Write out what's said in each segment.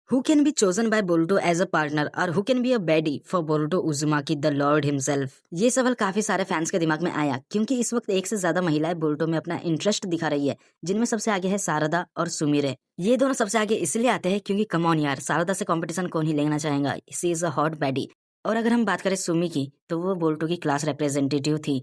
Who can be chosen by Boruto as a partner और who can be a buddy for Boruto Uzumaki the lord himself. ये सवाल काफी सारे fans के दिमाग में आया क्योंकि इस वक्त एक से ज्यादा महिलाएं बोरुटो में अपना इंटरेस्ट दिखा रही है, जिनमें सबसे आगे है सारदा और सुमिरे। ये दोनों सबसे आगे इसलिए आते हैं क्योंकि कमॉन यार, सारदा से कंपटीशन कौन ही लेना चाहेगा, सी इज अ हॉट बैडी। और अगर हम बात करें सुमी की, तो वो बोरुटो की क्लास रिप्रेजेंटेटिव थी।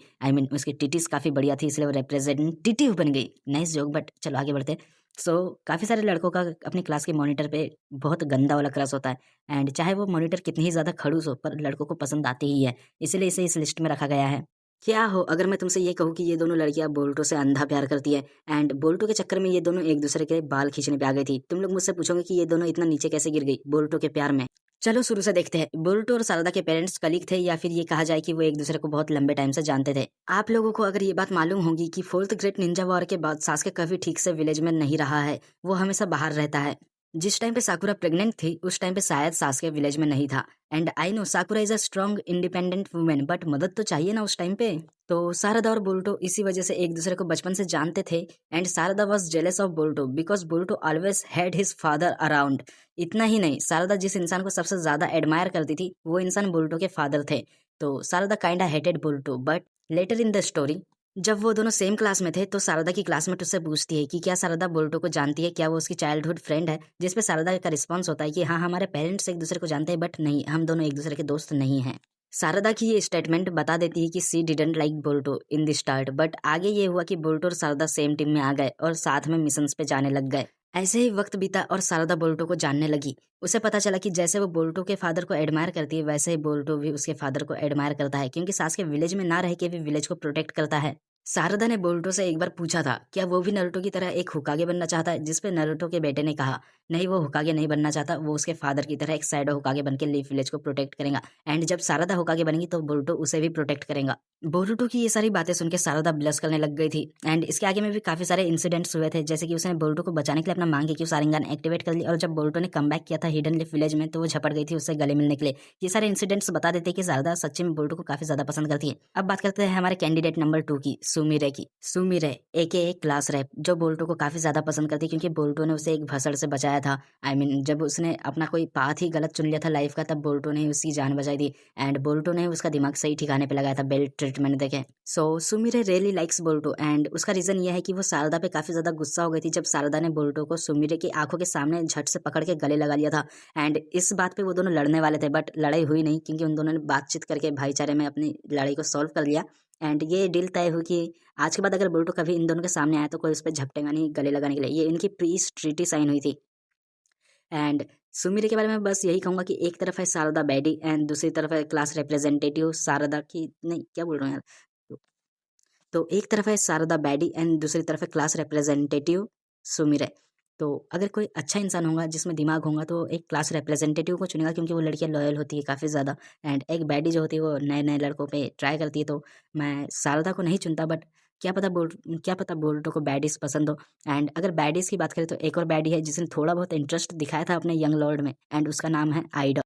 उसकी टिटीज काफी बढ़िया थी, इसलिए वो रिप्रेजेंटेटिव बन गई। नाइस जोक, बट चलो आगे बढ़ते। काफ़ी सारे लड़कों का अपनी क्लास के मॉनिटर पे बहुत गंदा वाला क्रश होता है। एंड चाहे वो मॉनिटर कितनी ही ज़्यादा खड़ूस हो, पर लड़कों को पसंद आती ही है, इसीलिए इसे इस लिस्ट में रखा गया है। क्या हो अगर मैं तुमसे ये कहूँ कि ये दोनों लड़कियां बोल्टो से अंधा प्यार करती है, एंड बोल्टो के चक्कर में ये दोनों एक दूसरे के बाल खींचने पे आ गई थी। तुम लोग मुझसे पूछोगे कि ये दोनों इतना नीचे कैसे गिर गई बोल्टो के प्यार में। चलो शुरू से देखते हैं, बोरुटो और सारदा के पेरेंट्स कलीग थे, या फिर ये कहा जाए कि वो एक दूसरे को बहुत लंबे टाइम से जानते थे। आप लोगों को अगर ये बात मालूम होगी कि फोर्थ ग्रेट निंजा वॉर के बाद सास्के कभी ठीक से विलेज में नहीं रहा है, वो हमेशा बाहर रहता है। जिस टाइम पे साकुरा प्रेग्नेंट थी उस टाइम पे शायद सास्के विलेज में नहीं था। And I know साकुरा is a strong independent women, but मदद तो चाहिए ना उस टाइम पे। तो सारदा और बोरुटो इसी वजह से एक दूसरे को बचपन से जानते थे। And Sarada was jealous of Boruto because Boruto always had his father around. इतना ही नहीं, सारदा जिस इंसान को सबसे ज्यादा एडमायर करती थी वो इंसान बोरुटो के फादर थे। तो Sarada kinda hated Boruto, but later in the story जब वो दोनों सेम क्लास में थे तो सारदा की क्लासमेट उससे पूछती है कि क्या सारदा बोरुटो को जानती है, क्या वो उसकी चाइल्डहुड फ्रेंड है। जिसपे सारदा का रिस्पॉन्स होता है कि हाँ, हमारे पेरेंट्स एक दूसरे को जानते हैं, बट नहीं, हम दोनों एक दूसरे के दोस्त नहीं हैं। सारदा की ये स्टेटमेंट बता देती है कि सी didn't like Boruto in the start, but आगे ये हुआ कि बोरुटो और सारदा सेम टीम में आ गए और साथ में मिशंस पे जाने लग गए। ऐसे ही वक्त बीता और सारदा बोरुटो को जानने लगी। उसे पता चला कि जैसे वो बोरुटो के फादर को एडमायर करती है, वैसे ही बोरुटो भी उसके फादर को एडमायर करता है, क्योंकि सास के विलेज में ना रह के भी विलेज को प्रोटेक्ट करता है। सारदा ने बोरुटो से एक बार पूछा था क्या वो भी नारुतो की तरह एक हुकागे बनना चाहता है, जिसपे नारुतो के बेटे ने कहा नहीं, वो हुकागे नहीं बनना चाहता, वो उसके फादर की तरह एक शैडो हुकागे बन के लीफ विलेज को प्रोटेक्ट करेगा। एंड जब सारदा हुकागे बनेगी तो बोरुटो उसे भी प्रोटेक्ट करेगा। बोरुटो की ये सारी बातें सुन के सारदा ब्लश करने लग गई थी। एंड इसके आगे में भी काफी सारे इंसिडेंट्स हुए थे, जैसे कि उसने बोरुटो को बचाने के लिए अपना मांग की सारिंगान एक्टिवेट कर ली, और जब बोरुटो ने कम बैक किया था हिडन लीफ विलेज में तो वो झपट गई थी उससे गले मिलने के लिए। ये सारे इंसिडेंट्स बता देते हैं कि सारदा सच्ची में बोरुटो को काफी ज्यादा पसंद करती है। अब बात करते हैं हमारे कैंडिडेट नंबर 2 की, सुमिरे की। सुमिरे एके क्लास रैप, जो बोरुटो को काफी ज्यादा पसंद करती है क्योंकि बोरुटो ने उसे एक भसड़ से बचाया था। जब उसने अपना कोई पाथ ही गलत चुन लिया था लाइफ का, तब बोरुटो ने उसकी जान बचाई थी। एंड बोरुटो ने उसका दिमाग सही ठिकाने पे लगाया था बेल्ट ट्रीटमेंट देके। Sumire really likes Boruto, and उसका रीजन ये है कि वो सारदा पे काफी ज्यादा गुस्सा हो गई थी जब सारदा ने बोरुटो को सुमिरे की आंखों के सामने झट से पकड़ के गले लगा लिया था। एंड इस बात पे वो दोनों लड़ने वाले थे, बट लड़ाई हुई नहीं क्योंकि उन दोनों ने बातचीत करके भाईचारे में अपनी लड़ाई को सॉल्व कर लिया। एंड ये डील तय हुई कि आज के बाद अगर बोरुटो कभी इन दोनों के सामने आया तो कोई उस पर झपटेगा नहीं गले लगाने के लिए। ये इनकी पीस ट्रीटी साइन हुई थी। एंड सुमिरे के बारे में बस यही कहूंगा कि एक तरफ है शारदा बैडी एंड दूसरी तरफ है क्लास रिप्रेजेंटेटिव शारदा की, नहीं क्या बोल रहा हूँ यार। तो एक तरफ है शारदा बैडी एंड दूसरी तरफ है क्लास रिप्रेजेंटेटिव सुमिरे। तो अगर कोई अच्छा इंसान होगा जिसमें दिमाग होगा तो एक क्लास रिप्रेजेंटेटिव को चुनेगा, क्योंकि वो लड़कियां लॉयल होती है काफ़ी ज़्यादा। एंड एक बैडी जो होती है वो नए नए लड़कों पे ट्राई करती है। तो मैं शारदा को नहीं चुनता, बट क्या पता बोरुटो को बैडीज पसंद हो। एंड अगर बैडीज की बात करें तो एक और बैडी है जिसने थोड़ा बहुत इंटरेस्ट दिखाया था अपने यंग लॉर्ड में, एंड उसका नाम है आइडा।